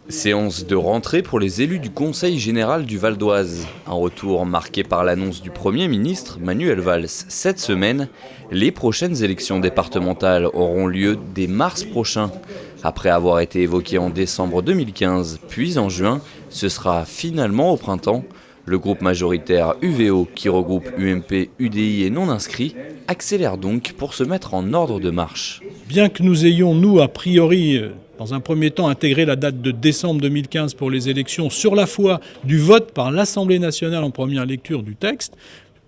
Séance de rentrée pour les élus du Conseil général du Val d'Oise. Un retour marqué par l'annonce du Premier ministre, Manuel Valls, cette semaine. Les prochaines élections départementales auront lieu dès mars prochain. Après avoir été évoquées en décembre 2015, puis en juin, ce sera finalement au printemps. Le groupe majoritaire UVO, qui regroupe UMP, UDI et non-inscrits, accélère donc pour se mettre en ordre de marche. Bien que nous ayons, nous, a priori, dans un premier temps, intégré la date de décembre 2015 pour les élections sur la foi du vote par l'Assemblée nationale en première lecture du texte,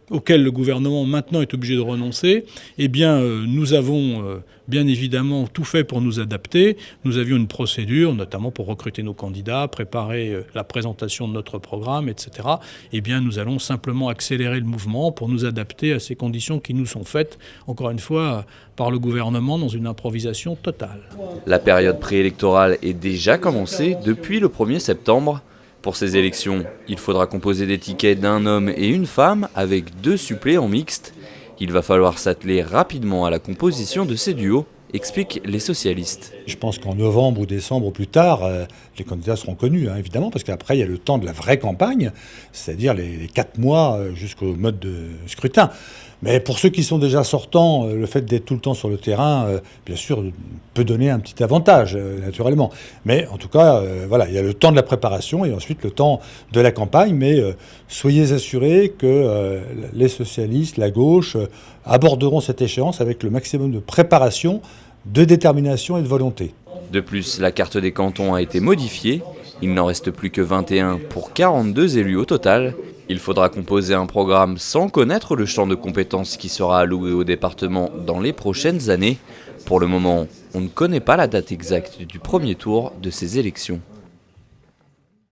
auquel le gouvernement maintenant est obligé de renoncer, eh bien, nous avons bien évidemment tout fait pour nous adapter. Nous avions une procédure, notamment pour recruter nos candidats, préparer la présentation de notre programme, etc. Eh bien, nous allons simplement accélérer le mouvement pour nous adapter à ces conditions qui nous sont faites, encore une fois, par le gouvernement dans une improvisation totale. La période préélectorale est déjà commencée depuis le 1er septembre. Pour ces élections, il faudra composer des tickets d'un homme et une femme avec 2 suppléants mixtes. Il va falloir s'atteler rapidement à la composition de ces duos, expliquent les socialistes. Je pense qu'en novembre ou décembre ou plus tard, les candidats seront connus, évidemment, parce qu'après, il y a le temps de la vraie campagne, c'est-à-dire les 4 mois jusqu'au mode de scrutin. Mais pour ceux qui sont déjà sortants, le fait d'être tout le temps sur le terrain, bien sûr, peut donner un petit avantage, naturellement. Mais en tout cas, voilà, il y a le temps de la préparation et ensuite le temps de la campagne. Mais soyez assurés que les socialistes, la gauche, aborderont cette échéance avec le maximum de préparation, de détermination et de volonté. De plus, la carte des cantons a été modifiée. Il n'en reste plus que 21 pour 42 élus au total. Il faudra composer un programme sans connaître le champ de compétences qui sera alloué au département dans les prochaines années. Pour le moment, on ne connaît pas la date exacte du premier tour de ces élections.